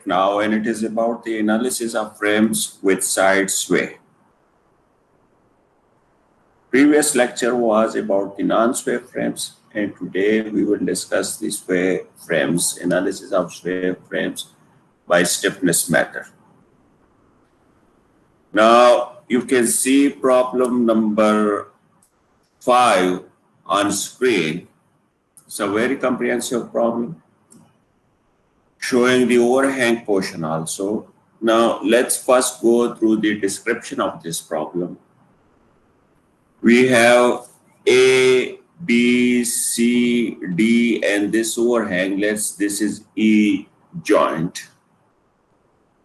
now, and it is about the analysis of frames with side sway. Previous lecture was about the non-sway frames, and today we will discuss the sway frames, analysis of sway frames by stiffness method. Now, you can see problem number 5 on screen. It's a very comprehensive problem, showing the overhang portion also. Now, let's first go through the description of this problem. We have A, B, C, D, and this overhang. This is E joint.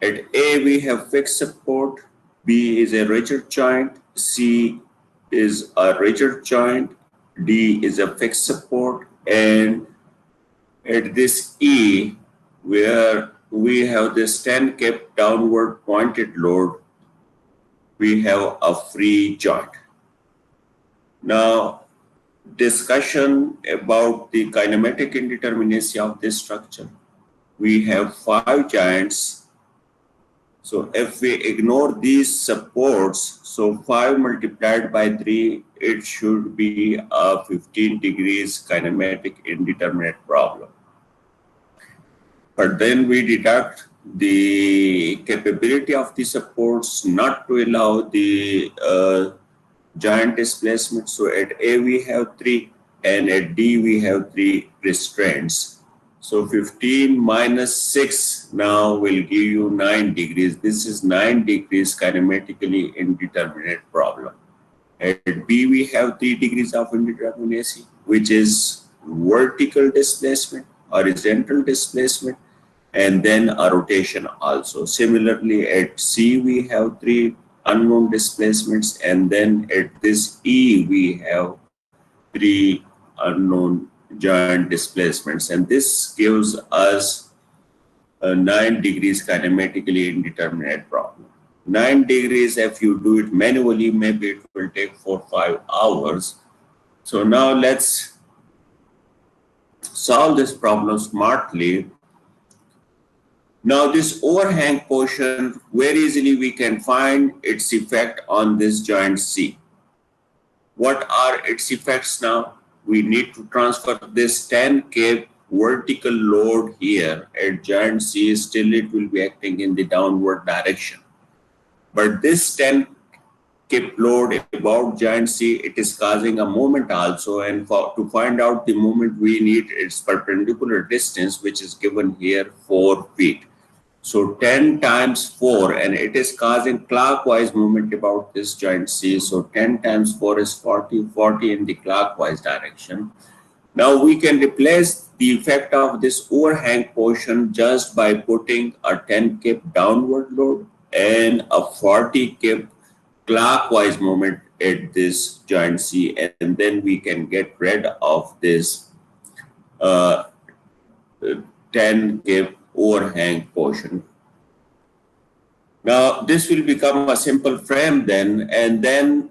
At A, we have fixed support. B is a rigid joint. C is a rigid joint. D is a fixed support. And at this E, where we have this 10 kip downward pointed load, we have a free joint. Now, discussion about the kinematic indeterminacy of this structure. We have 5 joints. So if we ignore these supports, so 5 multiplied by 3, it should be a 15 degrees kinematic indeterminate problem. But then we deduct the capability of the supports not to allow the joint displacement. So at A we have 3 and at D we have 3 restraints. So 15 minus 6 now will give you 9 degrees. This is 9 degrees kinematically indeterminate problem. At B we have 3 degrees of indeterminacy, which is vertical displacement, horizontal displacement, and then a rotation also. Similarly, at C we have 3 unknown displacements, and then at this E we have 3 unknown joint displacements, and this gives us a 9 degrees kinematically indeterminate problem. 9 degrees, if you do it manually, maybe it will take 4 or 5 hours. So now let's solve this problem smartly. Now this overhang portion, very easily we can find its effect on this joint C. What are its effects now? We need to transfer this 10 kip vertical load here at joint C. Still it will be acting in the downward direction. But this 10 kip load about joint C, it is causing a moment also, and to find out the moment we need its perpendicular distance, which is given here 4 feet. So 10 times 4, and it is causing clockwise movement about this joint C. So 10 times 4 is 40, 40 in the clockwise direction. Now we can replace the effect of this overhang portion just by putting a 10 kip downward load and a 40 kip clockwise movement at this joint C, and then we can get rid of this 10 kip overhang portion. Now this will become a simple frame then, and then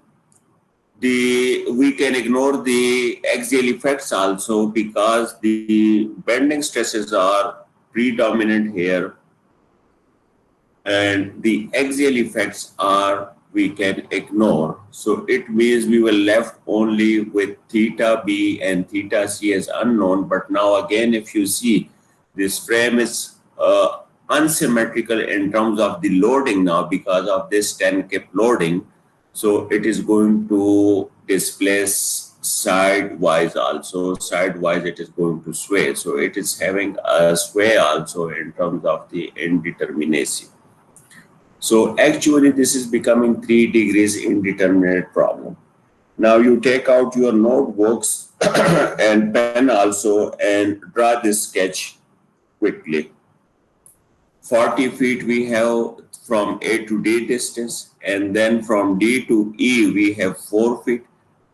we can ignore the axial effects also, because the bending stresses are predominant here, and the axial effects are we can ignore. So it means we were left only with theta B and theta C as unknown. But now again, if you see, this frame is unsymmetrical in terms of the loading now because of this 10 kip loading. So it is going to displace sidewise also. Sidewise it is going to sway. So it is having a sway also in terms of the indeterminacy. So actually this is becoming 3 degrees indeterminate problem. Now you take out your notebooks and pen also and draw this sketch quickly. 40 feet we have from A to D distance, and then from D to E we have 4 feet.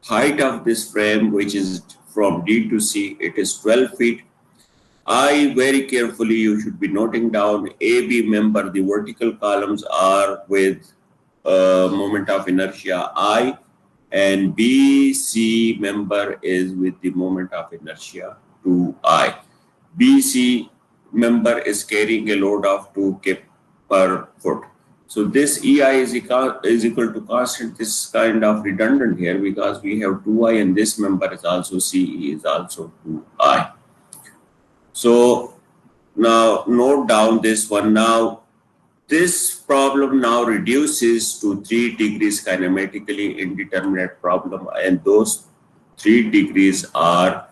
Height of this frame, which is from D to C, it is 12 feet. I, very carefully you should be noting down AB member, the vertical columns are with moment of inertia I, and BC member is with the moment of inertia 2I. BC member is carrying a load of 2 kip per foot. So this EI is equal to constant. This is kind of redundant here because we have 2I and this member is also CE is also 2I. So now note down this one. Now this problem now reduces to 3 degrees kinematically indeterminate problem, and those 3 degrees are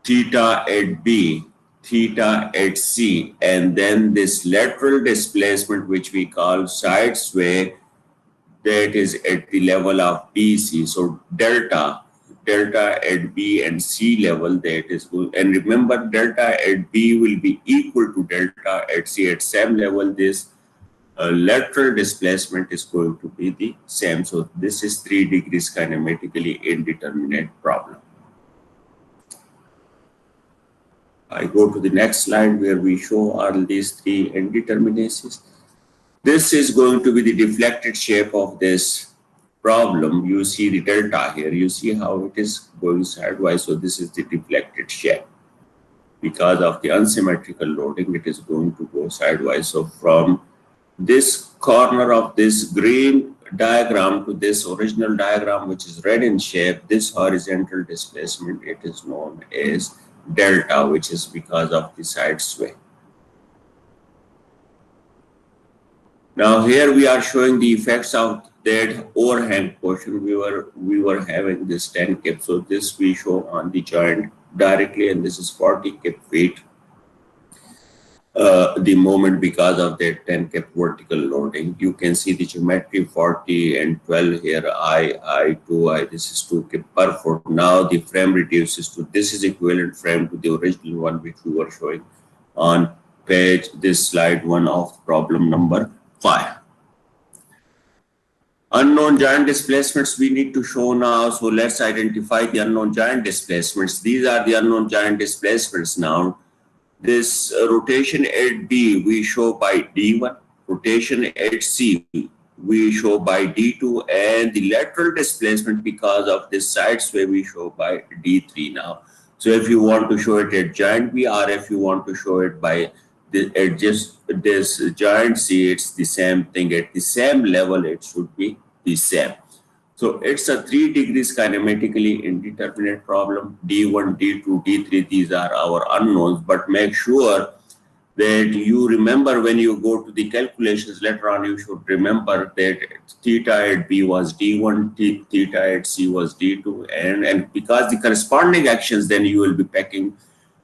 theta at B, theta at C, and then this lateral displacement which we call side sway, that is at the level of BC. So delta at B and C level, that is good. And remember, delta at B will be equal to delta at C. At same level, this lateral displacement is going to be the same. So this is 3 degrees kinematically indeterminate problem. I go to the next slide where we show all these 3 indeterminacies. This is going to be the deflected shape of this problem. You see the delta here. You see how it is going sidewise. So this is the deflected shape. Because of the unsymmetrical loading, it is going to go sidewise. So from this corner of this green diagram to this original diagram, which is red in shape, this horizontal displacement, it is known as delta, which is because of the side sway. Now here we are showing the effects of that overhang portion. We were having this 10 kip. So this we show on the joint directly, and this is 40 kip feet. The moment because of that 10 kip vertical loading. You can see the geometry 40 and 12 here, I, 2I, this is 2 kip per foot. Now the frame reduces to, this is equivalent frame to the original one which we were showing on page, this slide 1 of problem number 5. Unknown giant displacements we need to show now. So let's identify the unknown giant displacements. These are the unknown giant displacements now. This rotation at B we show by D1, rotation at C we show by D2, and the lateral displacement because of this side sway we show by D3 now. So if you want to show it at giant B, or if you want to show it by at just this giant C, it's the same thing. At the same level, it should be the same. So it's a 3 degrees kinematically indeterminate problem. D1, D2, D3, these are our unknowns, but make sure that you remember when you go to the calculations later on, you should remember that theta at B was D1, theta at C was D2, and because the corresponding actions then you will be packing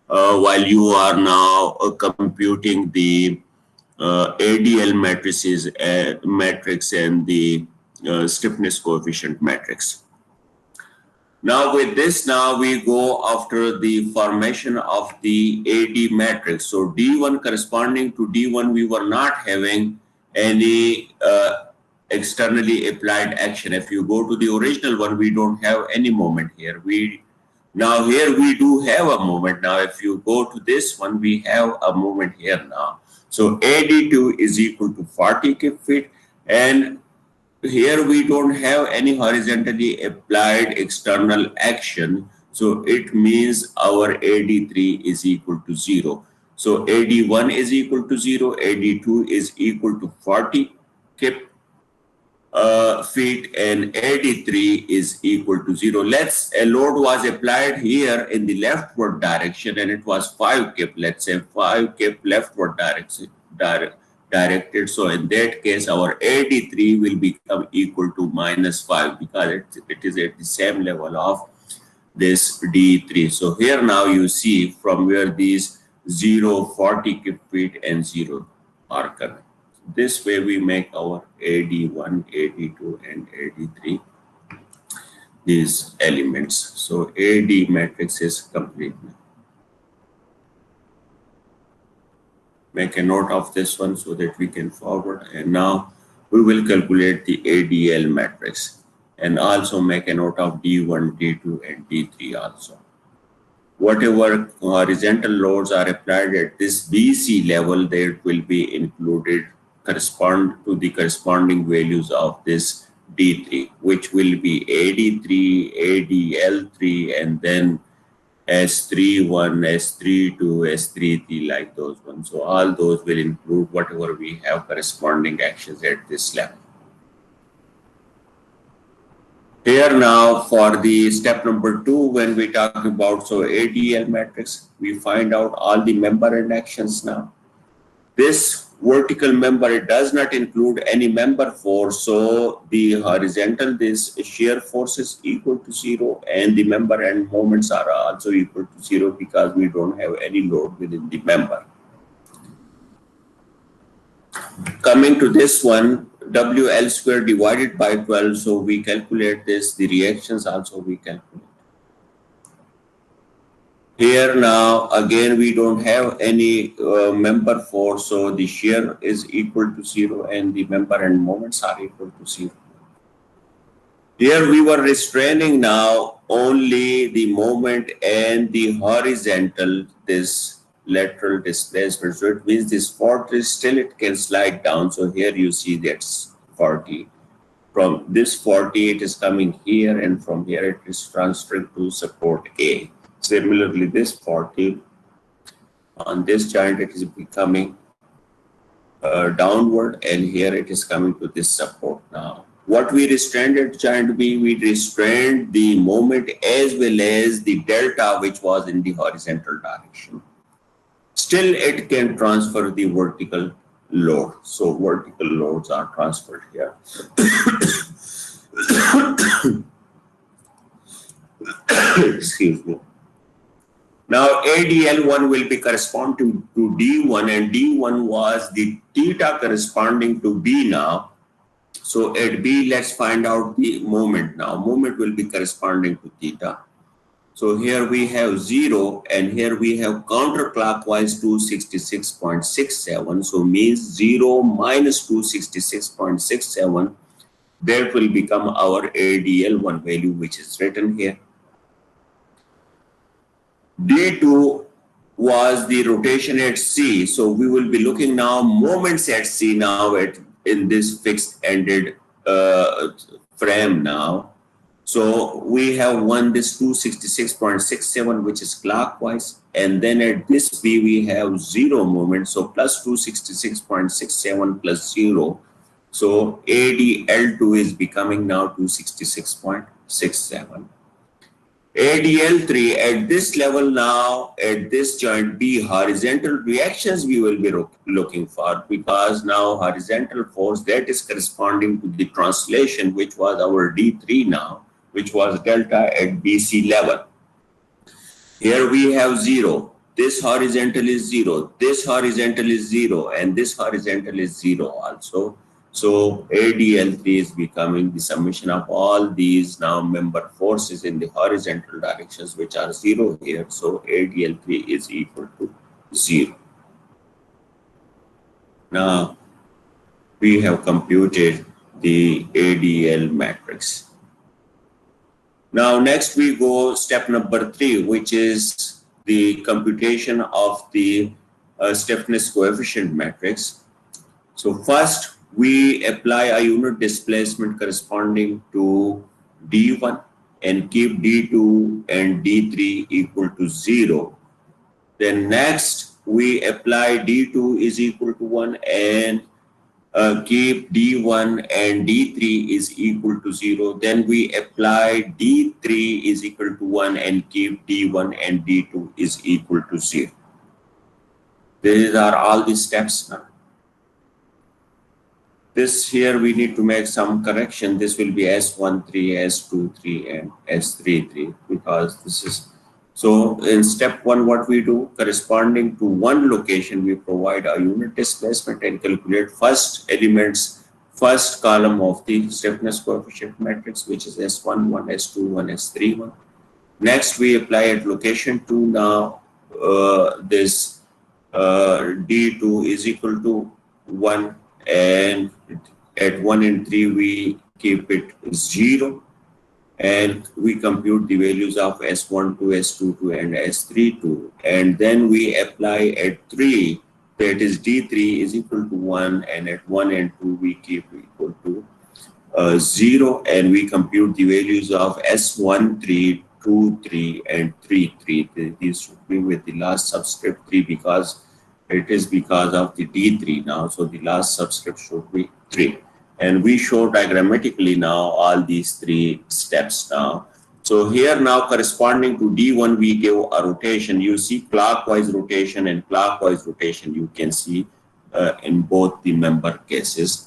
while you are now computing the ADL matrices, matrix and the stiffness coefficient matrix. Now with this, now we go after the formation of the AD matrix. So D1 corresponding to D1, we were not having any externally applied action. If you go to the original one, we don't have any moment here. Now here we do have a moment. Now if you go to this one, we have a moment here now. So AD2 is equal to 40 kip feet, and here we don't have any horizontally applied external action. So it means our AD3 is equal to 0. So AD1 is equal to 0, AD2 is equal to 40 kip feet, and AD3 is equal to 0. A load was applied here in the leftward direction and it was 5 kip, let's say 5 kip leftward directed. So in that case, our AD3 will become equal to -5 because it is at the same level of this D3. So here now you see from where these 0, 40 kip feet and 0 are coming. This way we make our AD1, AD2 and AD3 these elements. So AD matrix is complete. Make a note of this one so that we can forward, and now we will calculate the ADL matrix and also make a note of D1, D2 and D3 also. Whatever horizontal loads are applied at this BC level, that will be included correspond to the corresponding values of this D3, which will be AD3, ADL3 and then S31, S32, S33, like those ones. So all those will include whatever we have corresponding actions at this level. Here now for the step number 2, when we talk about ADL matrix, we find out all the member and actions now. This vertical member, it does not include any member force, so the horizontal, this shear force is equal to 0, and the member and moments are also equal to 0 because we don't have any load within the member. Coming to this one, WL square divided by 12, so we calculate this, the reactions also we calculate. Here now, again, we don't have any member force, so the shear is equal to 0 and the member and moments are equal to 0. Here we were restraining now only the moment and the horizontal, this lateral displacement. So it means this 40 still it can slide down. So here you see that's 40. From this 40 it is coming here, and from here it is transferring to support A. Similarly, this 40 on this joint it is becoming downward, and here it is coming to this support. Now what we restrained at joint B, we restrained the moment as well as the delta which was in the horizontal direction. Still it can transfer the vertical load, so vertical loads are transferred here. Excuse me. Now ADL1 will be corresponding to D1, and D1 was the theta corresponding to B now. So at B, let's find out the moment now. Moment will be corresponding to theta. So here we have 0, and here we have counterclockwise 266.67. So means 0 minus 266.67. That will become our ADL1 value, which is written here. D2 was the rotation at C. So we will be looking now moments at C now in this fixed ended frame now. So we have this 266.67, which is clockwise, and then at this B we have 0 moment, so plus 266.67 plus 0. So ADL2 is becoming now 266.67. ADL3 at this level now, at this joint B, horizontal reactions we will be looking for, because now horizontal force that is corresponding to the translation, which was our D3 now, which was delta at BC level. Here we have 0. This horizontal is 0. This horizontal is 0. And this horizontal is 0 also. So ADL3 is becoming the summation of all these now member forces in the horizontal directions, which are 0 here. So ADL3 is equal to 0. Now we have computed the ADL matrix. Now next we go step number 3, which is the computation of the stiffness coefficient matrix. So first we apply a unit displacement corresponding to D1 and keep D2 and D3 equal to 0. Then next we apply D2 is equal to 1 and keep D1 and D3 is equal to 0. Then we apply D3 is equal to 1 and keep D1 and D2 is equal to 0. These are all the steps now. This here we need to make some correction. This will be S13, S23 and S33, because this is, so in step 1 what we do, corresponding to one location we provide a unit displacement and calculate first column of the stiffness coefficient matrix, which is S11, S21, S31. Next we apply at location 2 now this D2 is equal to 1, and at 1 and 3 we keep it 0, and we compute the values of S12, S22 and S32, and then we apply at 3, that is D3 is equal to 1, and at 1 and 2 we keep equal to 0, and we compute the values of S13 2, 3, and 3, 3. These should be with the last subscript 3 because it is because of the D3 now. So the last subscript should be 3. And we show diagrammatically now all these 3 steps now. So here now corresponding to D1, we give a rotation. You see clockwise rotation and clockwise rotation you can see in both the member cases.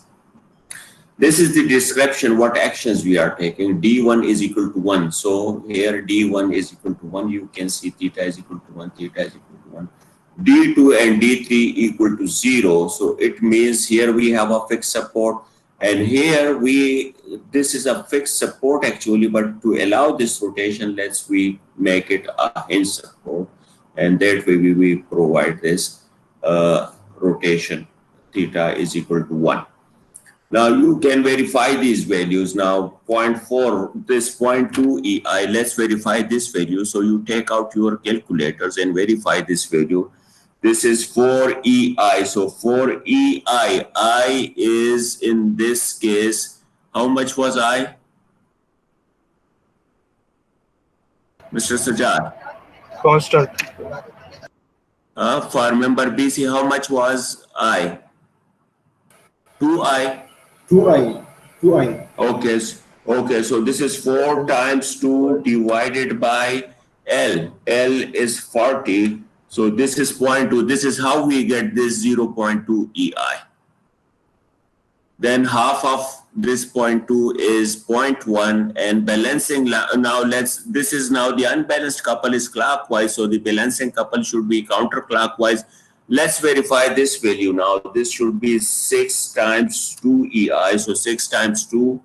This is the description, what actions we are taking. D1 is equal to 1. So here D1 is equal to 1. You can see theta is equal to 1, theta is equal to 1. D2 and D3 equal to 0. So it means here we have a fixed support. And here this is a fixed support actually, but to allow this rotation, we make it a hinge support. And that way we provide this rotation, theta is equal to 1. Now you can verify these values. Now 0.4, this 0.2 EI, let's verify this value. So you take out your calculators and verify this value. This is 4 EI. So 4 EI, I is in this case, how much was I? Mr. Sajjad? Constant. For member BC, how much was I? 2I. 2i. Okay, so this is 4 times 2 divided by L. L is 40. So this is 0.2. This is how we get this 0.2 EI. Then half of this 0.2 is 0.1 and balancing. Now this is now the unbalanced couple is clockwise. So the balancing couple should be counterclockwise. Let's verify this value now. This should be 6 times 2 EI. So 6 times 2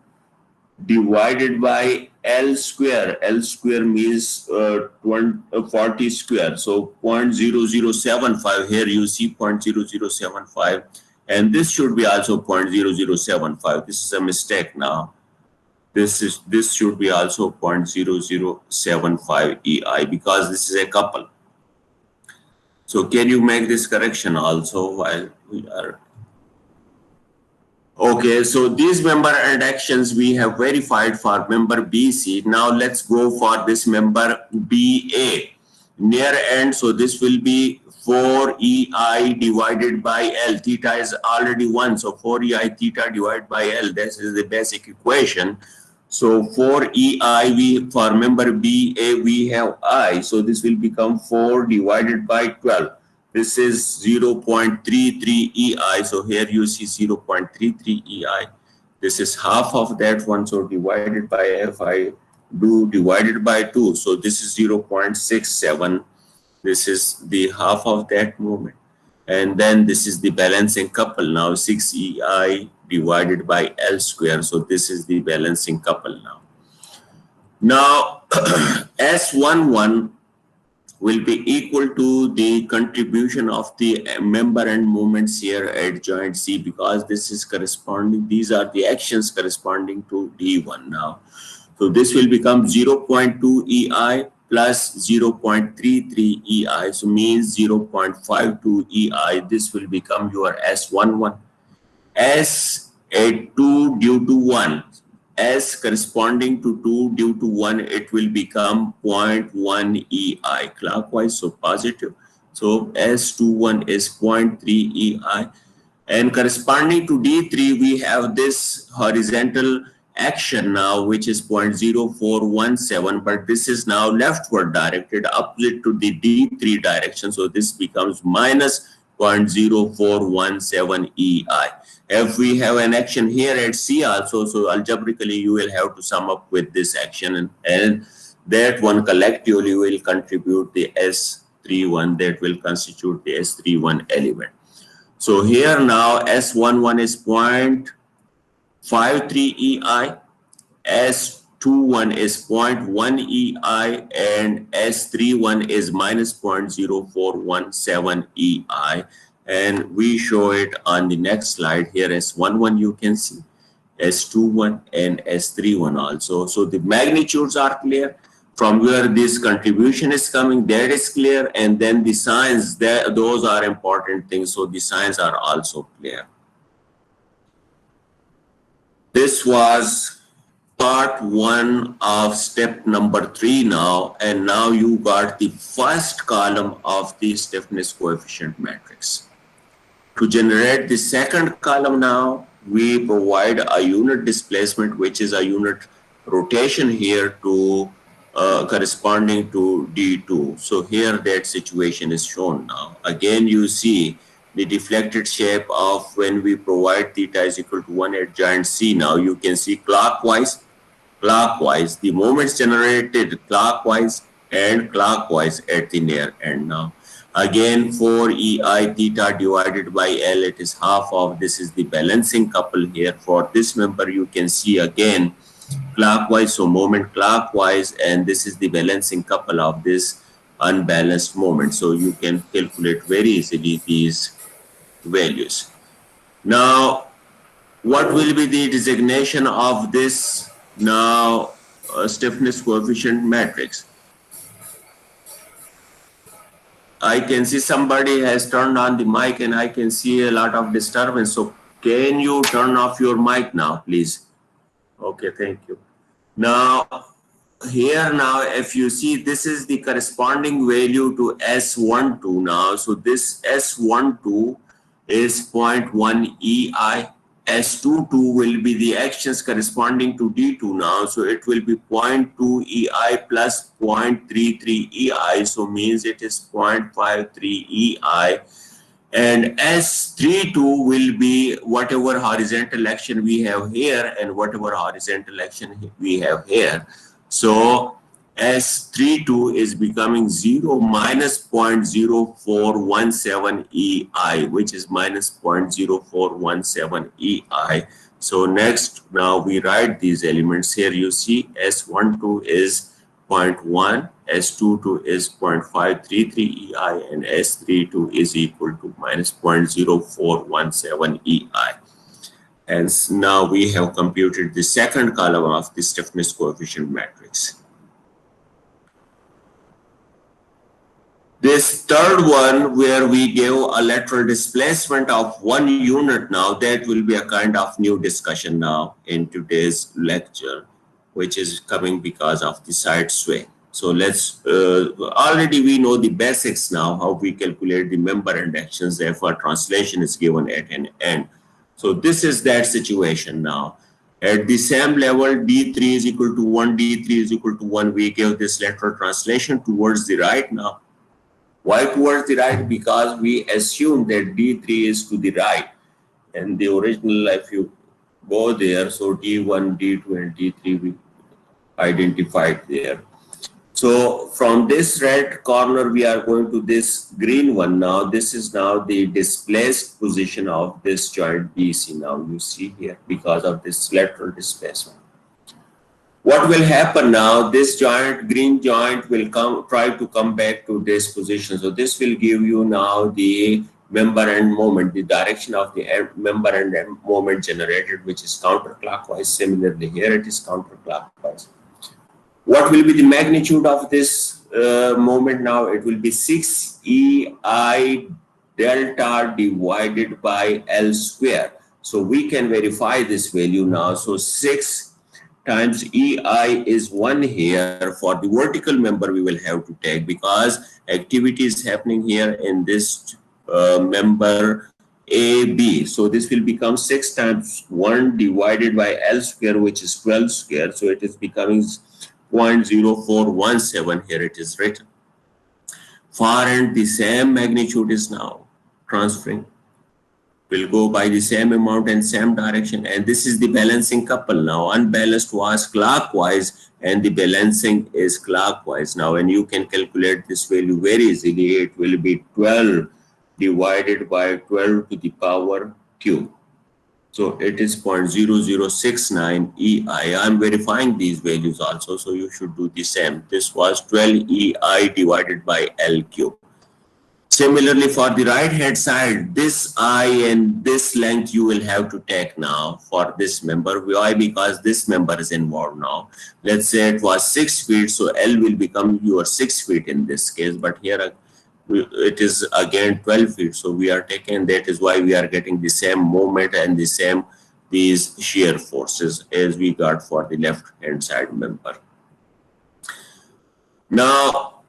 divided by L square. L square means 40 square. So 0.0075. Here you see 0.0075. And this should be also 0.0075. This is a mistake now. This should be also 0.0075 EI because this is a couple. So can you make this correction also while we are? Okay, so these member and actions we have verified for member BC. Now let's go for this member BA. Near end, so this will be 4 EI divided by L. Theta is already 1, so 4 EI theta divided by L. This is the basic equation. So 4 EI, for member BA, we have I. So this will become 4 divided by 12. This is 0.33 EI. So here you see 0.33 EI. This is half of that one. So divided by F, I do divided by 2. So this is 0.67. This is the half of that moment. And then this is the balancing couple. Now 6 EI divided by L square. So this is the balancing couple now. Now S11 will be equal to the contribution of the member and moments here at joint C because this is corresponding. These are the actions corresponding to D1 now. So this will become 0.2 EI plus 0.33 EI. So means 0.52 EI. This will become your S11. S at 2 due to 1. S corresponding to 2 due to 1, it will become 0.1 EI clockwise, so positive. So S21 is 0.3 EI. And corresponding to D3, we have this horizontal action now, which is 0.0417, but this is now leftward directed, opposite to the D3 direction. So this becomes minus 0.0417 EI. If we have an action here at C also, so algebraically you will have to sum up with this action, and that one collectively will contribute the S31 that will constitute the S31 element. So here now S11 is 0.53 EI, S21 is 0.1 EI, and S31 is minus 0.0417 EI. And we show it on the next slide here. S11 you can see, S21 and S31 also. So the magnitudes are clear. From where this contribution is coming, that is clear. And then the signs, those are important things. So the signs are also clear. This was part one of step number 3 now, and now you got the first column of the stiffness coefficient matrix. To generate the second column now, we provide a unit displacement, which is a unit rotation here to corresponding to D2. So here that situation is shown now. Again, you see the deflected shape of when we provide theta is equal to 1 at joint C. Now you can see clockwise, the moments generated clockwise and clockwise at the near end now. Again, for EI theta divided by L, it is half of, this is the balancing couple here. For this member, you can see again clockwise, so moment clockwise, and this is the balancing couple of this unbalanced moment. So you can calculate very easily these values. Now, what will be the designation of this now stiffness coefficient matrix? I can see somebody has turned on the mic and I can see a lot of disturbance. So can you turn off your mic now, please? Okay, thank you. Now, here now, if you see, this is the corresponding value to S12 now. So this S12 is 0.1 EI. S22 will be the actions corresponding to D2 now. So it will be 0.2 EI plus 0.33 EI. So means it is 0.53 EI. And S32 will be whatever horizontal action we have here and whatever horizontal action we have here. So S32 is becoming 0 minus 0.0417 EI, which is minus 0.0417 EI. So next, now we write these elements here. You see S12 is 0.1, S22 is 0.533 EI, and S32 is equal to minus 0.0417 EI. And now we have computed the second column of the stiffness coefficient matrix. This third one, where we give a lateral displacement of 1 unit now, that will be a kind of new discussion now in today's lecture, which is coming because of the side sway. So let's, already we know the basics now, how we calculate the member end actions, therefore translation is given at an end. So this is that situation now. At the same level, D3 is equal to 1, D3 is equal to 1, we give this lateral translation towards the right now. Why towards the right? Because we assume that D3 is to the right. And the original, if you go there, so D1, D2, and D3 we identified there. So from this red corner, we are going to this green one now. This is now the displaced position of this joint BC now, you see here, because of this lateral displacement. What will happen now? This joint, green joint, will try to come back to this position. So this will give you now the member end moment, the direction of the member end moment generated, which is counterclockwise. Similarly, here it is counterclockwise. What will be the magnitude of this moment now? It will be 6 EI delta divided by L square. So we can verify this value now. So 6 times EI is 1 here. For the vertical member, we will have to take, because activity is happening here in this member AB. So this will become 6 times 1 divided by L square, which is 12 square. So it is becoming 0.0417 here it is written. Far end, the same magnitude is now transferring. Will go by the same amount and same direction, and this is the balancing couple now. Unbalanced was clockwise and the balancing is clockwise now, and you can calculate this value very easily. It will be 12 divided by 12 to the power q. So it is 0.0069 EI. I'm verifying these values also, so you should do the same. This was 12 EI divided by LQ. Similarly, for the right hand side, this I and this length you will have to take now for this member. Why? Because this member is involved now. Let's say it was 6 feet, so L will become your 6 feet in this case, but here it is again 12 feet. So we are taking, that is why we are getting the same moment and the same these shear forces as we got for the left hand side member. Now,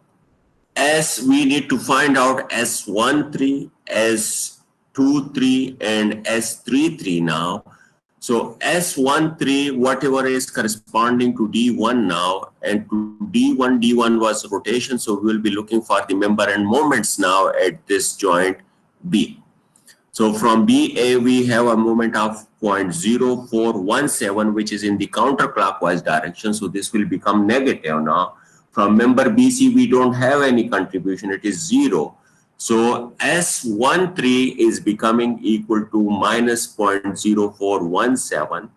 as we need to find out S13, S23, and S33 now. So S13, whatever is corresponding to D1 now, and to D1 was rotation, so we will be looking for the member and moments now at this joint B. So from BA, we have a moment of 0.0417, which is in the counterclockwise direction. So this will become negative now. From member BC, we don't have any contribution. It is 0. So S13 is becoming equal to minus 0.0417.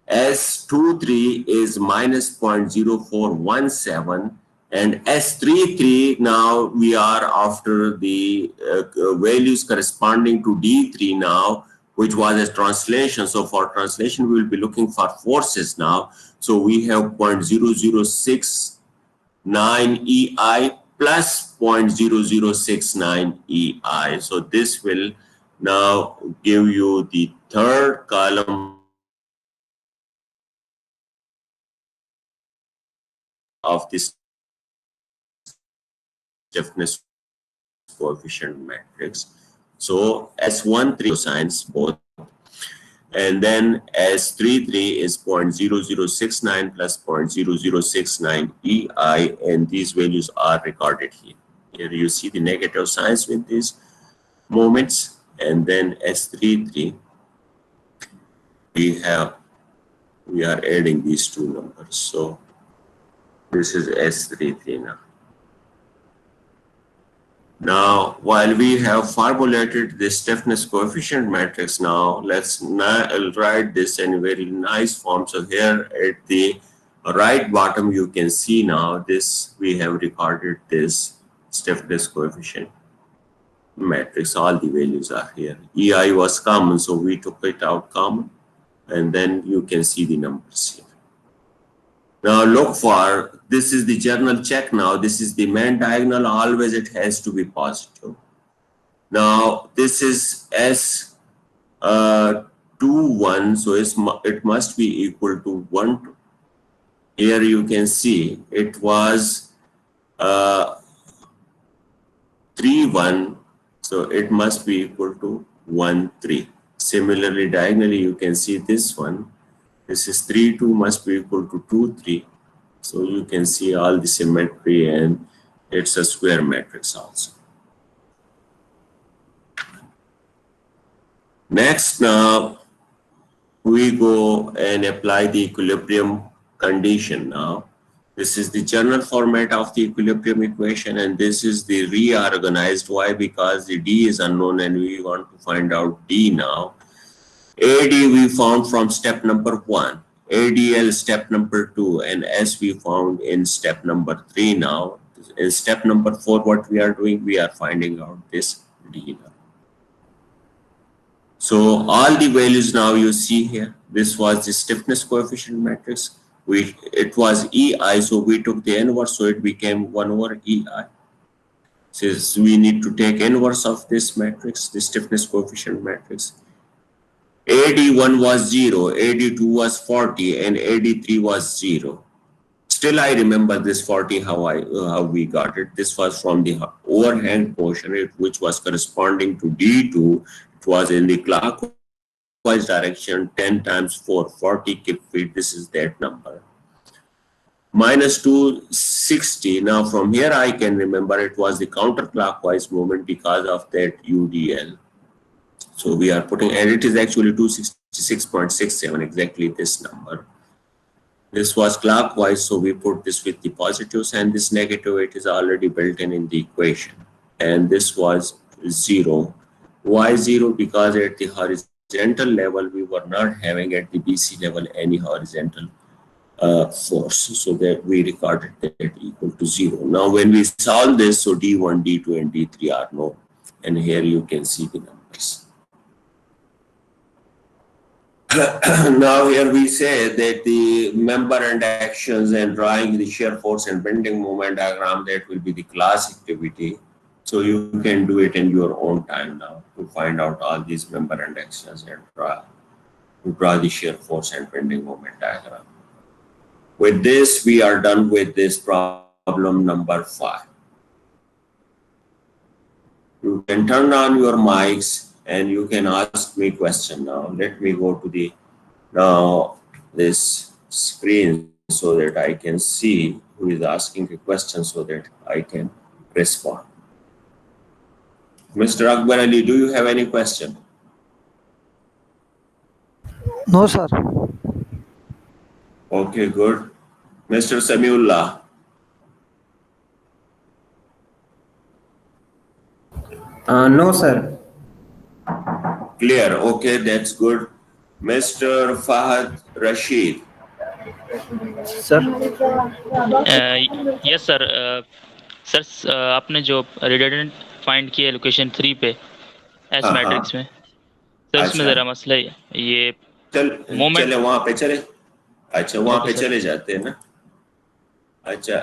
S23 is minus 0.0417. And S33, now we are after the values corresponding to D3 now, which was a translation. So for translation, we will be looking for forces now. So we have 0.0069 EI plus 0.0069 EI. So this will now give you the third column of this stiffness coefficient matrix. So S13 signs both, and then S33 is 0.0069 plus 0.0069 EI, and these values are recorded here. Here you see the negative signs with these moments, and then S33 we are adding these two numbers. So this is S33 now. Now, while we have formulated the stiffness coefficient matrix now, let's write this in a very nice form. So here at the right bottom, you can see now this, we have recorded this stiffness coefficient matrix. All the values are here. EI was common, so we took it out common, and then you can see the numbers here. Now look for, this is the journal check now, this is the main diagonal, always it has to be positive. Now this is S21, so it must be equal to 1. Here you can see it was 3,1, so it must be equal to 1,3. Similarly, diagonally you can see this one. This is 3,2 must be equal to 2,3. So you can see all the symmetry, and it's a square matrix also. Next, now we go and apply the equilibrium condition now. This is the general format of the equilibrium equation, and this is the reorganized. Why? Because the D is unknown and we want to find out D now. AD we found from step number 1, ADL step number 2, and S we found in step number 3 now. In step number 4, what we are doing, we are finding out this D now. So all the values now you see here, this was the stiffness coefficient matrix. It was EI, so we took the inverse, so it became 1 over EI. Since we need to take inverse of this matrix, the stiffness coefficient matrix. AD1 was 0, AD2 was 40, and AD3 was 0. Still, I remember this 40, how we got it. This was from the overhang portion, which was corresponding to D2. It was in the clockwise direction, 10 times 4, 40 kip feet. This is that number. Minus 260. Now, from here, I can remember it was the counterclockwise movement because of that UDL. So we are putting, and it is actually 266.67, exactly this number. This was clockwise, so we put this with the positives, and this negative, it is already built in the equation. And this was 0. Why 0? Because at the horizontal level, we were not having at the BC level any horizontal force, so that we recorded that equal to 0. Now when we solve this, so D1, D2, and D3 are known, and here you can see the numbers. Now here we say that the member and actions and drawing the shear force and bending moment diagram, that will be the class activity. So you can do it in your own time now to find out all these member and actions and draw to draw the shear force and bending moment diagram. With this, we are done with this problem number 5. You can turn on your mics and you can ask me question now. Let me go to the this screen so that I can see who is asking a question so that I can respond. Mr. Akbar Ali, do you have any question? No, sir. Okay, good. Mr. Samiullah. No, sir. Clear. Okay, that's good. Mr. Fahad Rashid. Sir. Yes sir sir आपने जो redundant find किया location 3 पे S matrix में sir इसमें ज़रा मसला है ये चले वहाँ पे चले। अच्छा वहाँ पे चले जाते हैं ना। अच्छा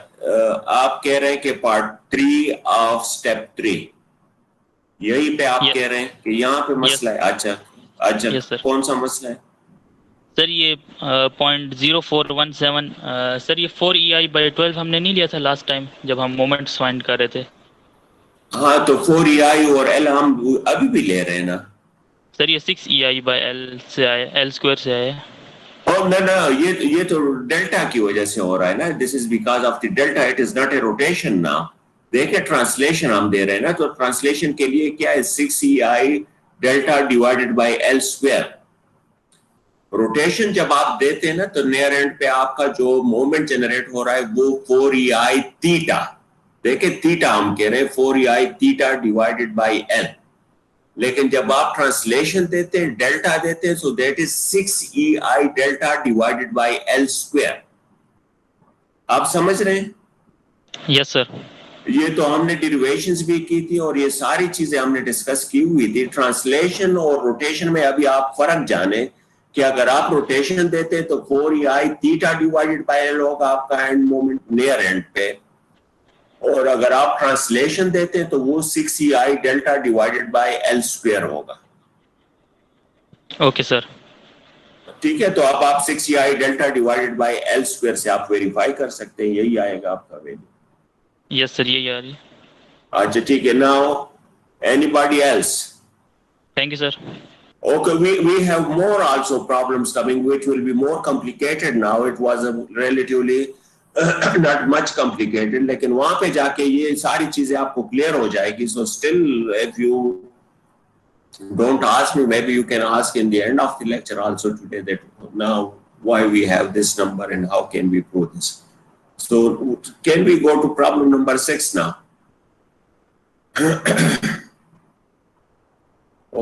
आप कह रहे हैं कि पार्ट 3 ऑफ स्टेप 3 यही पे आप कह रहे हैं कि यहाँ पे मसला है। अच्छा अच्छा कौन सा मसला है सर? ये 0.0417 सर ये 4EI/12 हमने नहीं लिया था लास्ट टाइम जब हम मोमेंट्स फाइंड कर रहे थे। हाँ तो 4EI और L हम अभी भी ले रहे हैं ना सर। ये 6EI/L से आया, L स्क्वायर से आया। और ना ये तो डेल्टा की वजह से हो रहा है ना। This is because of the delta, it is not a rotation ना। देखिए ट्रांसलेशन हम दे रहे हैं ना, तो ट्रांसलेशन के लिए क्या है 6EI delta divided by L square. Rotation जब आप देते हैं ना तो नियर एंड पे आपका जो मोमेंट जनरेट हो रहा है वो 4EI थीटा। देखिए थीटा हम कह रहे हैं 4EI theta divided by L, लेकिन जब आप ट्रांसलेशन देते हैं डेल्टा देते हैं so that is 6EI delta divided by L square. आप समझ रहे हैं? Yes sir. ये तो हमने डेरिवेशंस भी की थी और ये सारी चीजें हमने डिस्कस की हुई थी। ट्रांसलेशन और रोटेशन में अभी आप फर्क जाने कि अगर आप रोटेशन देते हैं तो 4EI theta divided by L होगा आपका एंड मोमेंट नियर एंड पे, और अगर आप ट्रांसलेशन देते हैं तो वो 6EI delta divided by L square होगा। Okay sir. ठीक है, तो अब आप 6EI delta divided by L square से आप वेरीफाई कर सकते हैं, यही आएगा आपका वैल्यू। यस सर, यही आ रही है। अच्छा ठीक है, now anybody else? Thank you sir. Okay, we have more also problems coming which will be more complicated now. It was a relatively not much complicated, लेकिन वहां पे जाके ये सारी चीजें आपको क्लियर हो जाएगी। So still if you don't ask me, maybe you can ask in the end of the lecture also today that now why we have this number and how can we prove this. So can we go to problem number 6 now?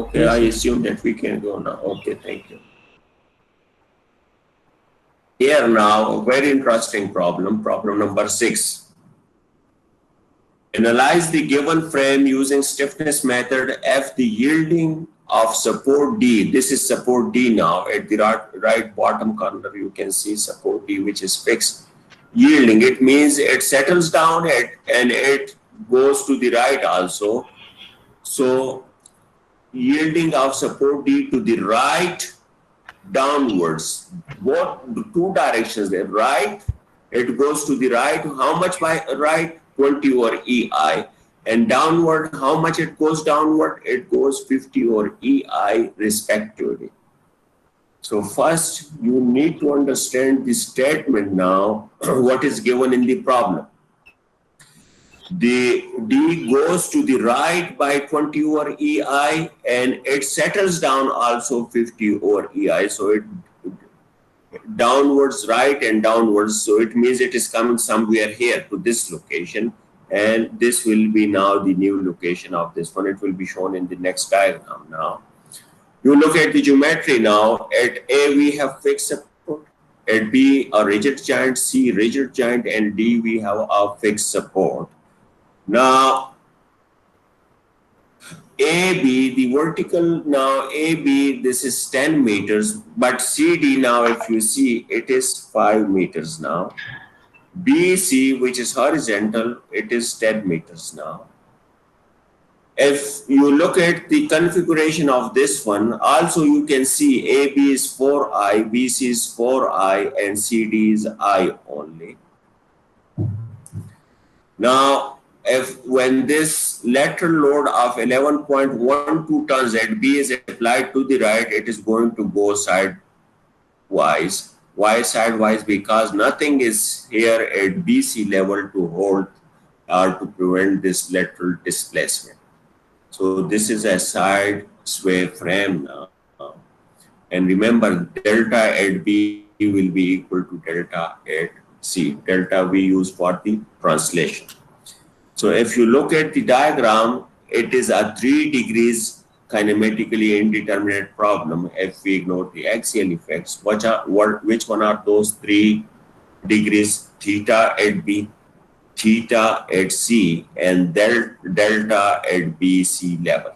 Okay, I assume that we can go now. Okay, thank you. Here now, a very interesting problem, problem number 6. Analyze the given frame using stiffness method. F the yielding of support D. This is support D now. At the right bottom corner, you can see support D, which is fixed. Yielding, it means it settles down and it goes to the right also. So, yielding of support D to the right downwards. What the two directions there? Right, it goes to the right. How much by right? 20 over EI. And downward, how much it goes downward? It goes 50 over EI respectively. So first you need to understand the statement now, what is given in the problem. The D goes to the right by 20 over EI and it settles down also 50 over EI. So it downwards, right and downwards. So it means it is coming somewhere here to this location, and this will be now the new location of this one. It will be shown in the next diagram now. You look at the geometry now. At A we have fixed support, at B a rigid joint, C rigid joint, and D we have a fixed support. Now, AB, the vertical now, AB, this is 10 meters, but CD now, if you see, it is 5 meters now. BC, which is horizontal, it is 10 meters now. If you look at the configuration of this one, also you can see AB is 4I, BC is 4I, and CD is I only. Now, if when this lateral load of 11.12 tons at B is applied to the right, it is going to go sidewise. Why sidewise? Because nothing is here at BC level to hold or to prevent this lateral displacement. So this is a side sway frame now. And remember, delta at B will be equal to delta at C. Delta we use for the translation. So if you look at the diagram, it is a 3 degrees kinematically indeterminate problem if we ignore the axial effects. Which one are those 3 degrees? Theta at B, theta at C, and delta at BC level.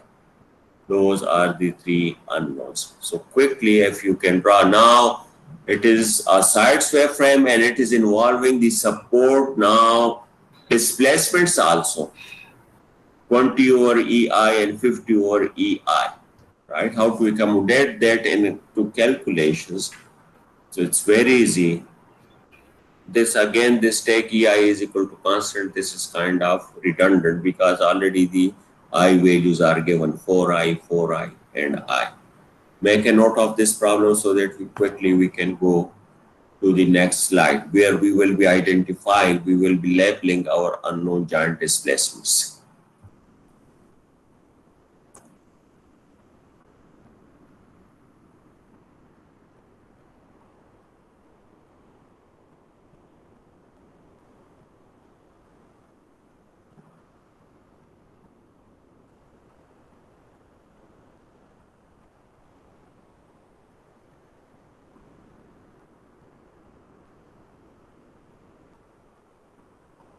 Those are the 3 unknowns. So quickly, if you can draw now, it is a side sway frame and it is involving the support now, displacements also, 20 over EI and 50 over EI, right? How to accommodate that into calculations? So it's very easy. This again, this take EI is equal to constant. This is kind of redundant because already the I values are given 4I, 4I, and I. Make a note of this problem so that we can go to the next slide where we will be identifying, we will be labeling our unknown giant displacements.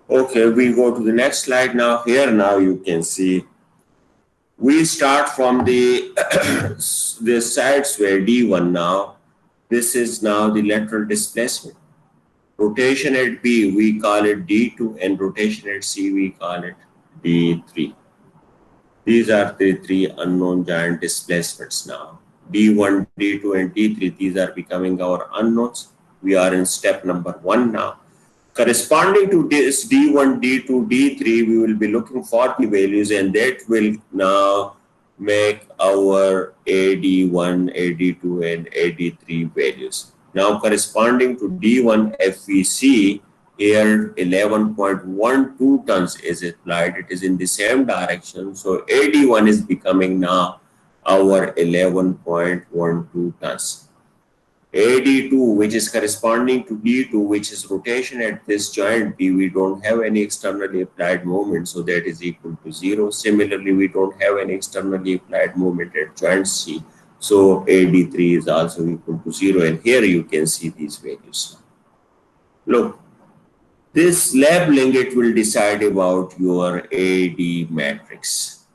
Okay, we go to the next slide now. Here now you can see we start from the this side sway D1 now. This is now the lateral displacement. Rotation at B we call it D2 and rotation at C we call it D3. These are the 3 unknown giant displacements now. D1, D2 and D3, these are becoming our unknowns. We are in step number 1 now. Corresponding to this D1, D2, D3, we will be looking for the values and that will now make our AD1, AD2 and AD3 values. Now corresponding to D1, if we see here 11.12 tons is applied, it is in the same direction. So AD1 is becoming now our 11.12 tons. AD2, which is corresponding to D2, which is rotation at this joint B, we don't have any externally applied moment, so that is equal to 0. Similarly, we don't have any externally applied moment at joint C, so AD3 is also equal to 0. And here you can see these values. Look, this labeling, it will decide about your AD matrix.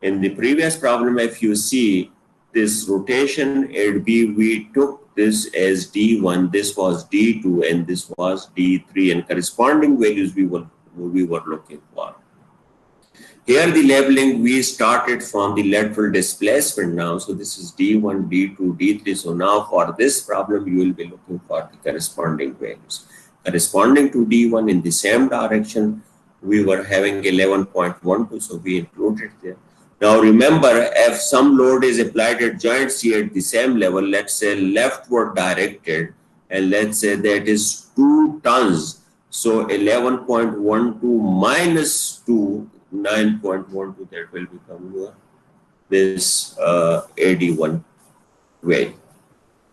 In the previous problem, if you see, this rotation at B, we took this as D1, this was D2, and this was D3, and corresponding values we were looking for. Here the labeling, we started from the lateral displacement now. So this is D1, D2, D3. So now for this problem, you will be looking for the corresponding values. Corresponding to D1 in the same direction, we were having 11.12, so we included there. Now remember, if some load is applied at joint C at the same level, let's say leftward directed, and let's say that is 2 tons. So 11.12 minus 2, 9.12, that will become your this AD1 value.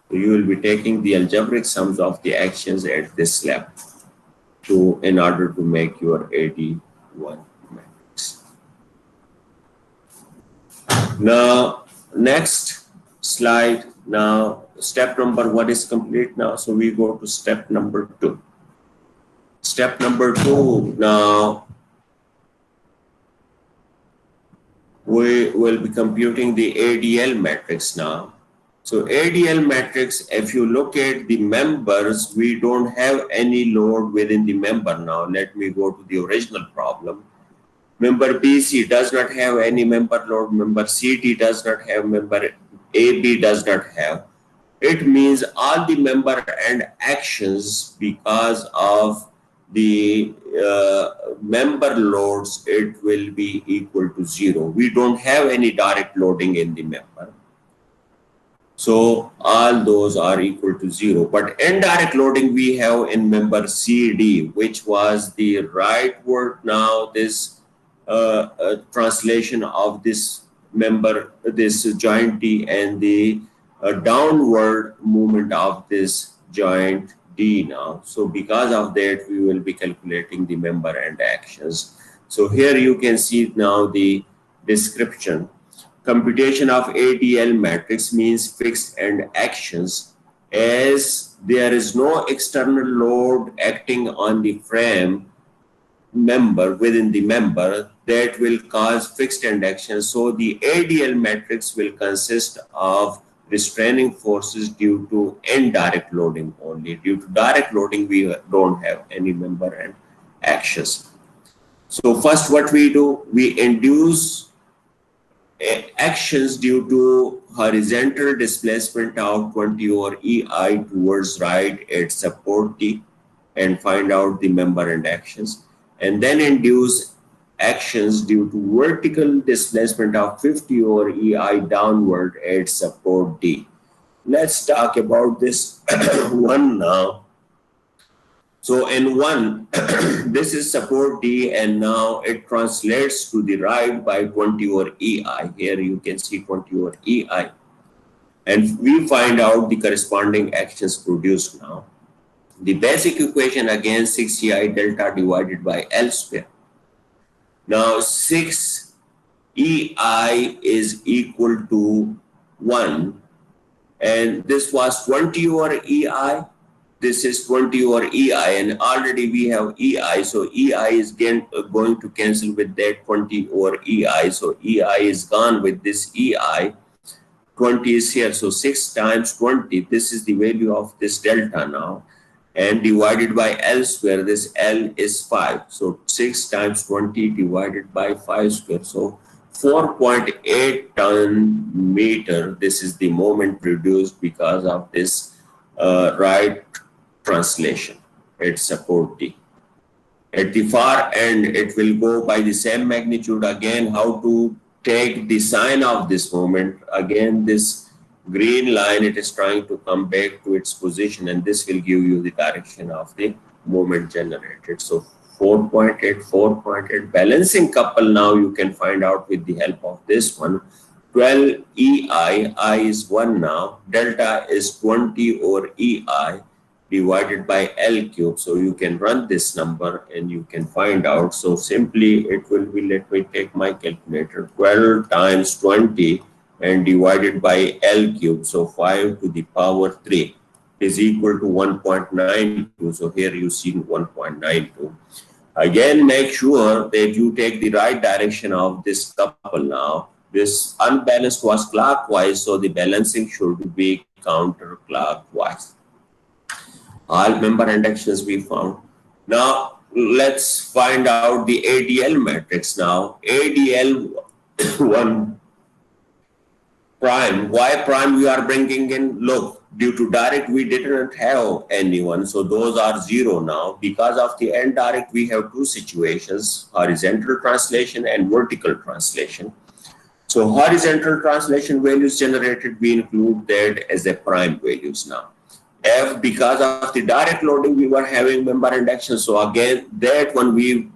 So you will be taking the algebraic sums of the actions at this level in order to make your AD1 matrix. Now, next slide. Now, step number 1 is complete now. So we go to step number 2. Step number 2, now we will be computing the ADL matrix now. So ADL matrix, if you look at the members, we don't have any load within the member now. Let me go to the original problem. Member BC does not have any member load. Member CD does not have. Member AB does not have. It means all the member and actions, because of the member loads, it will be equal to 0. We don't have any direct loading in the member. So all those are equal to 0. But indirect loading we have in member CD, which was the rightward. Now this translation of this member, this joint D, and the downward movement of this joint D now. So because of that, we will be calculating the member and actions. So here you can see now the description. Computation of ADL matrix means fixed end actions, as there is no external load acting on the frame member within the member that will cause fixed end action. So the ADL matrix will consist of restraining forces due to indirect loading only. Due to direct loading, we don't have any member and actions. So first what we do, we induce actions due to horizontal displacement of 20 over EI towards right at support T, and find out the member and actions, and then induce actions due to vertical displacement of 50 over EI downward at support D. Let's talk about this one now. So in one, this is support D, and now it translates to the right by 20 over EI. Here you can see 20 over EI. And we find out the corresponding actions produced now. The basic equation again, 6 EI delta divided by L square. Now 6 EI is equal to 1, and this was 20 over EI. This is 20 over EI, and already we have EI, so EI is going to cancel with that 20 over EI. So EI is gone with this EI. 20 is here, so 6 times 20, this is the value of this delta now, and divided by L square, this L is 5. So 6 times 20 divided by 5 square. So 4.8 ton meter, this is the moment produced because of this right translation at support D. At the far end, it will go by the same magnitude. Again, how to take the sign of this moment. Again, this green line, it is trying to come back to its position, and this will give you the direction of the moment generated. So 4.8, 4.8 balancing couple now you can find out with the help of this one. 12 EI, I is 1 now, delta is 20 over EI divided by L cube. So you can run this number and you can find out. So simply it will be, let me take my calculator, 12 times 20 and divided by L cube. So 5 to the power 3 is equal to 1.92. So here you see 1.92. Again, make sure that you take the right direction of this couple now. This unbalanced was clockwise, so the balancing should be counterclockwise. All member and actions we found. Now let's find out the ADL matrix now. ADL 1 prime. Why prime we are bringing in? Look, due to direct we didn't have anyone, so those are 0 now. Because of the indirect we have two situations, horizontal translation and vertical translation. So horizontal translation values generated, we include that as a prime values now. F, because of the direct loading we were having member and action, so again that one we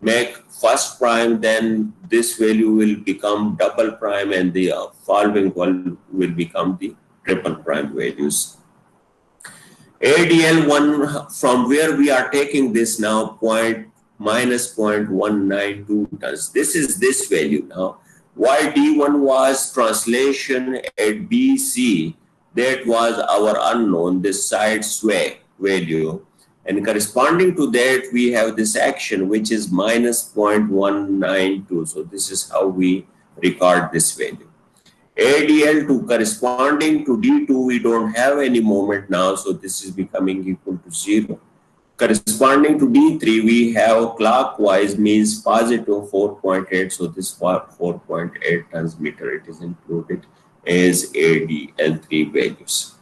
make first prime, then this value will become double prime, and the following one will become the triple prime values. ADL1, from where we are taking this now, minus 0.192 tons. This is this value now. Why D1 was translation at BC, that was our unknown, this side sway value. And corresponding to that, we have this action, which is minus 0.192. So this is how we record this value. ADL2 corresponding to D2, we don't have any moment now. So this is becoming equal to 0. Corresponding to D3, we have clockwise means positive 4.8. So this 4.8 tons meter, it is included as ADL3 values.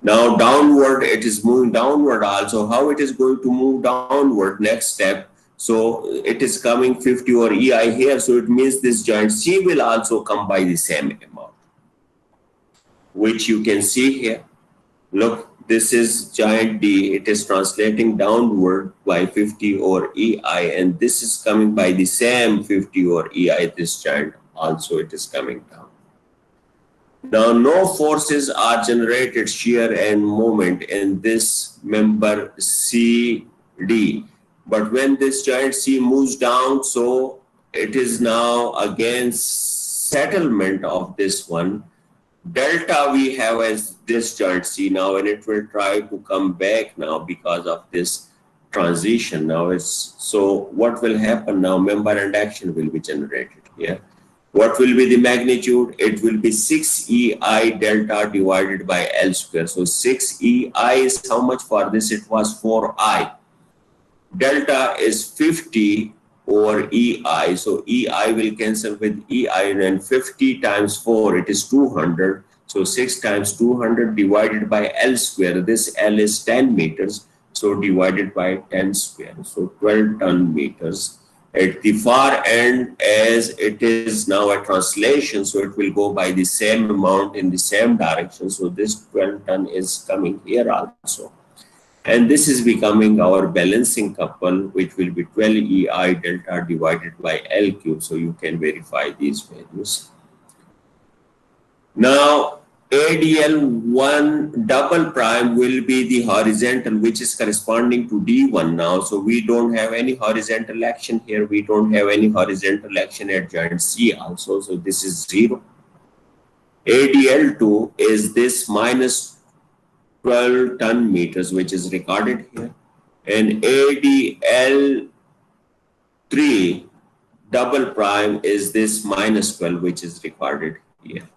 Now downward, it is moving downward also. How it is going to move downward? Next step. So it is coming 50 over EI here. So it means this joint C will also come by the same amount, which you can see here. Look, this is giant D. It is translating downward by 50 over EI, and this is coming by the same 50 over EI. This giant also it is coming down. Now, no forces are generated, shear and moment in this member CD. But when this giant C moves down, so it is now again settlement of this one. Delta we have as this giant C now, and it will try to come back now because of this transition. Now it's, so what will happen now? Member and action will be generated here. What will be the magnitude? It will be 6EI delta divided by L square. So 6EI is how much for this? It was 4I. Delta is 50 over EI. So EI will cancel with EI, and then 50 times 4, it is 200. So 6 times 200 divided by L square. This L is 10 meters. So divided by 10 square. So 12 ton meters. At the far end, as it is now a translation, so it will go by the same amount in the same direction. So this 12 ton is coming here also. And this is becoming our balancing couple, which will be 12 EI delta divided by L cube. So you can verify these values. Now, ADL1 double prime will be the horizontal, which is corresponding to D1 now. So we don't have any horizontal action here. We don't have any horizontal action at joint C also. So this is 0. ADL2 is this minus 12 ton meters, which is recorded here. And ADL3 double prime is this minus 12, which is recorded here.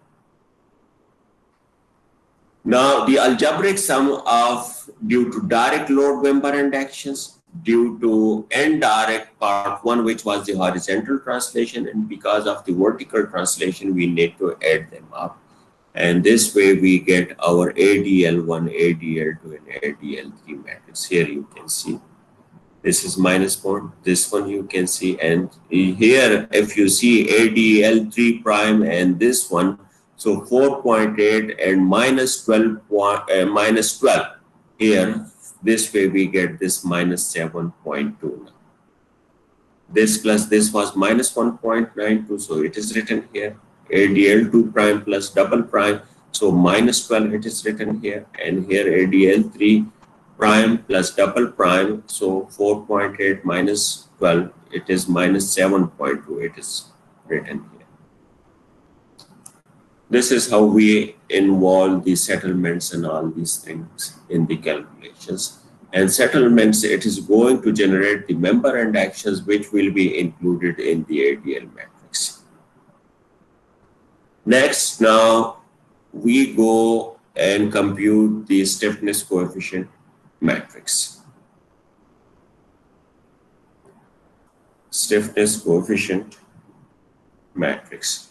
Now, the algebraic sum of due to direct load member and actions, due to indirect part 1, which was the horizontal translation, and because of the vertical translation, we need to add them up. And this way we get our ADL1, ADL2, and ADL3 matrix. Here you can see this is minus 1, this one you can see, and here if you see ADL3 prime and this one, so 4.8 and minus 12 here. This way we get this minus 7.2. This plus this was minus 1.92, so it is written here. ADL2 prime plus double prime, so minus 12 it is written here, and here ADL3 prime plus double prime, so 4.8 minus 12, it is minus 7.2, it is written here. This is how we involve the settlements and all these things in the calculations. And settlements, it is going to generate the member and actions which will be included in the ADL matrix. Next, now we go and compute the stiffness coefficient matrix. Stiffness coefficient matrix.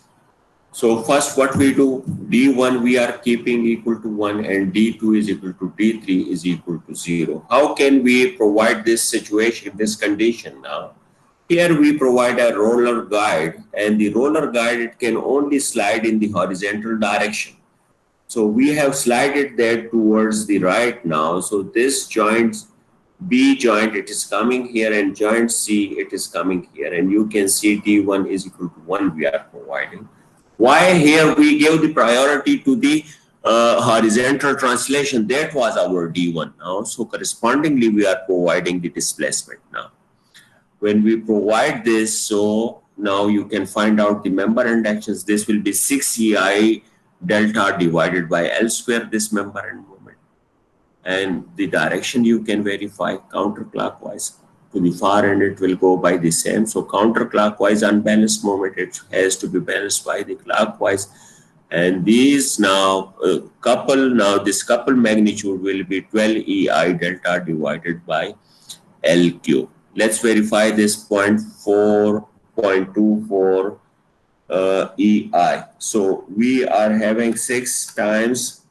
So first what we do, D1 we are keeping equal to 1 and D2 is equal to D3 is equal to 0. How can we provide this situation, this condition now? Here we provide a roller guide, and the roller guide, it can only slide in the horizontal direction. So we have slided that towards the right now. So this joint, B joint, it is coming here, and joint C, it is coming here. And you can see D1 is equal to 1 we are providing. Why here we give the priority to the horizontal translation? That was our D1 now. So correspondingly, we are providing the displacement now. When we provide this, so now you can find out the member and actions. This will be 6EI delta divided by L square, this member and moment. And the direction you can verify counterclockwise. To the far end, it will go by the same. So counterclockwise unbalanced moment, it has to be balanced by the clockwise. And these now this couple magnitude will be 12 EI delta divided by L cube. Let's verify this 0.24 EI. So we are having 6 times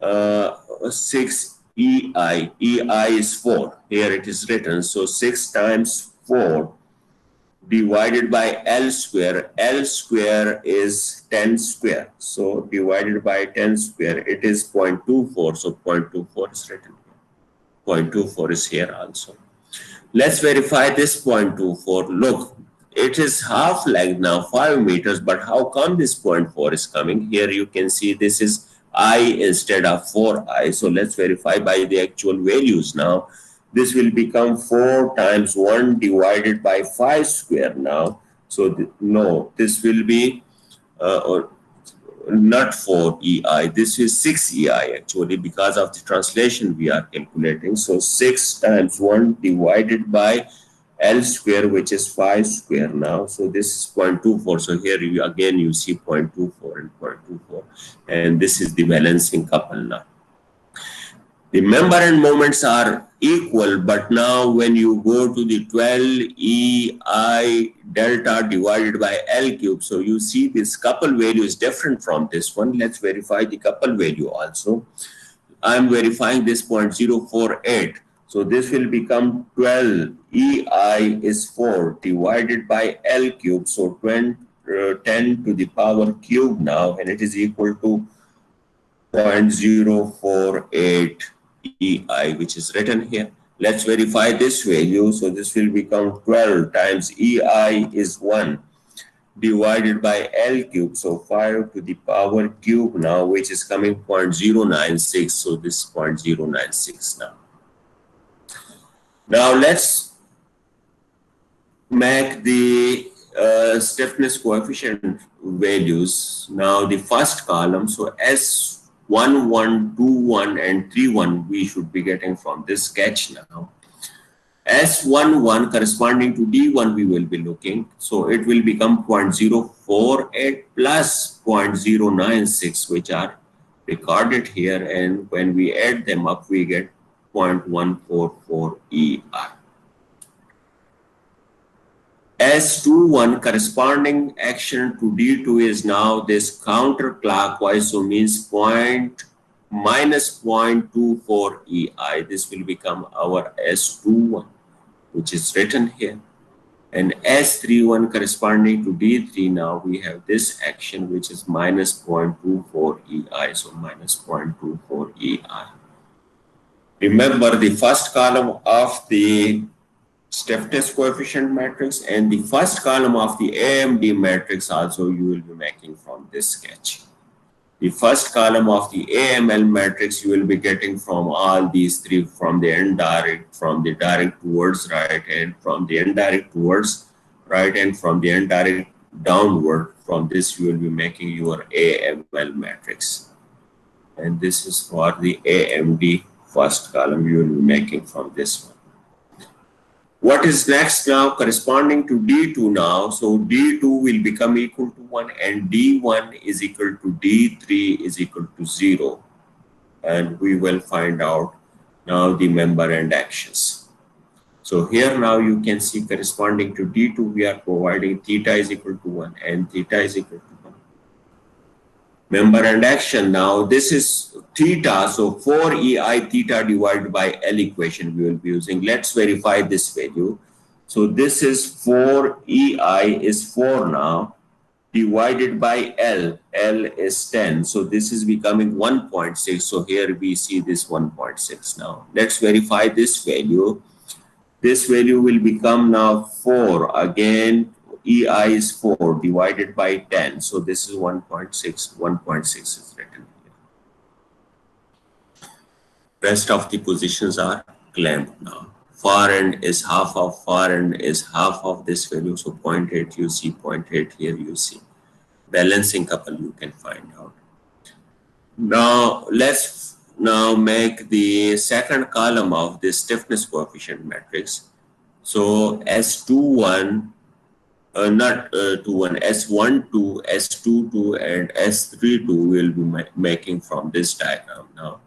6 EI. EI is 4. Here it is written. So 6 times 4 divided by L square. L square is 10 square. So divided by 10 square, it is 0.24. So 0.24 is written here. 0.24 is here also. Let's verify this 0.24. Look, it is half length now, 5 meters, but how come this 0.4 is coming? Here you can see this is I instead of 4I. So let's verify by the actual values now. This will become 4 times 1 divided by 5 square now. So no, this will be not 4 EI. This is 6 EI actually, because of the translation we are calculating. So 6 times 1 divided by L square, which is 5 square now. So this is 0.24. So here you again you see 0.24 and 0.24, and this is the balancing couple now. The member and moments are equal, but now when you go to the 12 EI delta divided by L cube, so you see this couple value is different from this one. Let's verify the couple value also. I'm verifying this 0.048. So this will become 12 EI is 4 divided by L cube. So 10 to the power cube now, and it is equal to 0.048 EI, which is written here. Let's verify this value. So this will become 12 times EI is 1 divided by L cube. So 5 to the power cube now, which is coming 0.096. So this is 0.096 now. Now let's make the stiffness coefficient values. Now the first column, so S11, 21, and 31 we should be getting from this sketch now. S11 corresponding to D1 we will be looking. So it will become 0.048 plus 0.096, which are recorded here, and when we add them up we get 0.144 EI. S21 corresponding action to D2 is now this counterclockwise, so means minus 0.24 EI. This will become our S21, which is written here. And S31 corresponding to D3, now we have this action which is minus 0.24 EI, so minus 0.24 EI. Remember the first column of the stiffness coefficient matrix and the first column of the AMD matrix also you will be making from this sketch. The first column of the AML matrix you will be getting from all these three, from the indirect, from the direct towards right, and from the indirect towards right, and from the indirect downward. From this you will be making your AML matrix. And this is for the AMD first column you will be making from this one. What is next now? Corresponding to D2 now. So D2 will become equal to 1 and D1 is equal to D3 is equal to 0. And we will find out now the member and actions. So here now you can see corresponding to D2 we are providing theta is equal to 1 and theta is equal to 1. Member and action now, this is theta, so 4 EI theta divided by L equation we will be using. Let's verify this value. So this is 4 EI is 4 now divided by L. L is 10. So this is becoming 1.6. So here we see this 1.6 now. Let's verify this value. This value will become now 4. Again, EI is 4 divided by 10. So this is 1.6. 1.6 is written here. Rest of the positions are clamped now. Far end is half of this value. So 0.8 you see, 0.8 here you see. Balancing couple you can find out. Now let's make the second column of this stiffness coefficient matrix. So S21 not to one, S12, S22, and S32 will be making from this diagram now.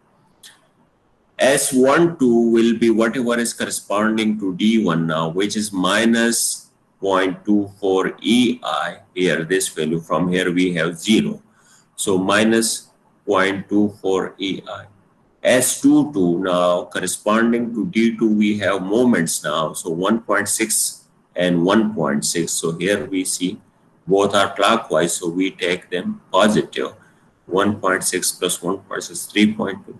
S12 will be whatever is corresponding to D1 now, which is minus 0.24 EI. Here, this value from here we have 0. So minus 0.24 EI. S22 now corresponding to D2 we have moments now. So 1.6 and 1.6. So here we see both are clockwise. So we take them positive. 1.6 plus 1.6, 3.2.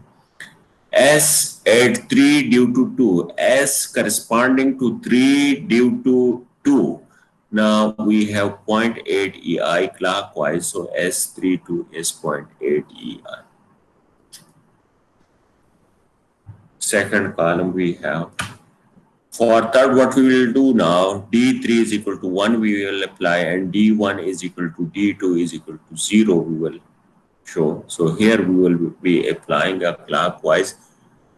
S at 3 due to 2, S corresponding to 3 due to 2. Now we have 0.8 EI clockwise, so S32 is 0.8 EI. Second column we have. For third, what we will do now, D3 is equal to 1 we will apply, and D1 is equal to D2 is equal to 0 we will show. So here we will be applying a clockwise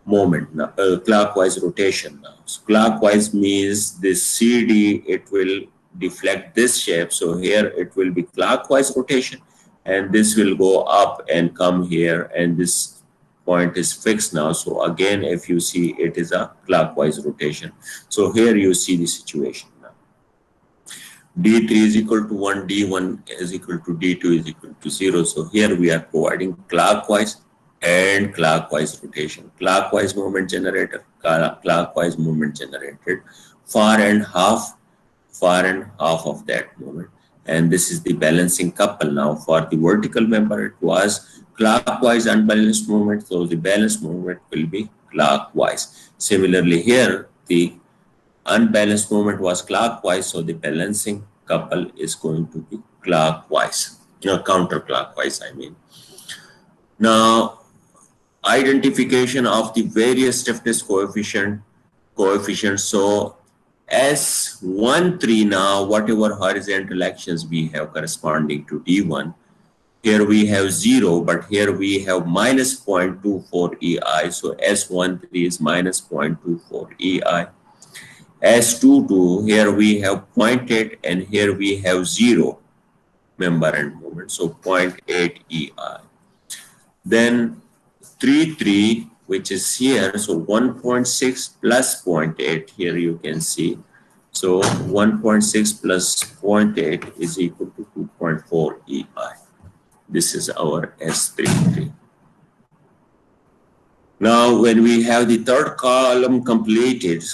moment now, clockwise rotation now. So clockwise means this CD, it will deflect this shape. So here it will be clockwise rotation, and this will go up and come here, and this point is fixed now. So again, if you see, it is a clockwise rotation. So here you see the situation now. D3 is equal to 1, D1 is equal to D2 is equal to 0. So here we are providing clockwise and clockwise rotation. Clockwise moment generated, clockwise moment generated, far and half of that moment. And this is the balancing couple now. For the vertical member, it was clockwise unbalanced movement, so the balanced movement will be clockwise. Similarly here, the unbalanced movement was clockwise, so the balancing couple is going to be clockwise, counterclockwise I mean. Now, identification of the various stiffness coefficients. So S13 now, whatever horizontal actions we have corresponding to D1, here we have 0, but here we have minus 0.24 EI. So S13 is minus 0.24 EI. S22, here we have 0.8 and here we have 0 member and moment. So 0.8 EI. Then 33, which is here. So 1.6 plus 0.8, here you can see. So 1.6 plus 0.8 is equal to 2.4 EI. This is our S33. Now, when we have the third column completed,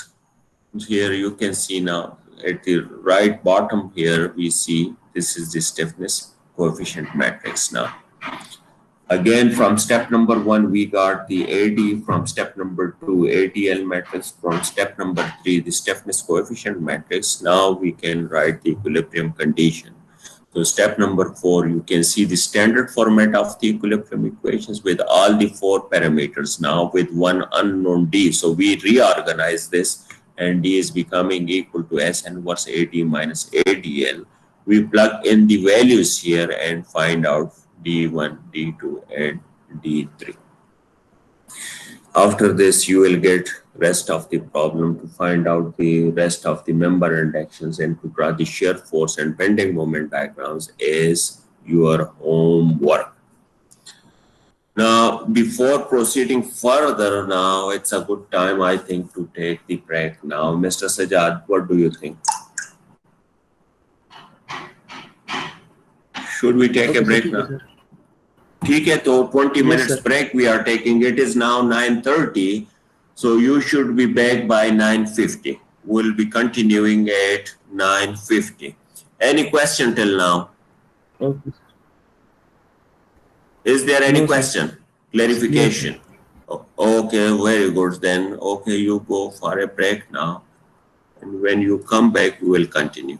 here you can see now at the right bottom here, we see this is the stiffness coefficient matrix now. Again, from step number 1, we got the AD. From step number 2, ATL matrix. From step number 3, the stiffness coefficient matrix. Now we can write the equilibrium condition. So step number 4, you can see the standard format of the equilibrium equations with all the 4 parameters now with one unknown D. So we reorganize this, and D is becoming equal to S inverse AD minus ADL. We plug in the values here and find out D1, D2, and D3. After this, you will get rest of the problem to find out the rest of the member and actions, and to draw the shear force and bending moment diagrams is your homework. Now, before proceeding further, now it's a good time, I think, to take the break now. Mr. Sajjad, what do you think? Should we take a break now? ठीक है, तो 20 minutes break we are taking. It is now 9:30, so you should be back by 9:50. We'll be continuing at 9:50. Any question till now? Okay. Is there any question? Clarification? Okay, very good then. Okay, you go for a break now. And when you come back, we will continue.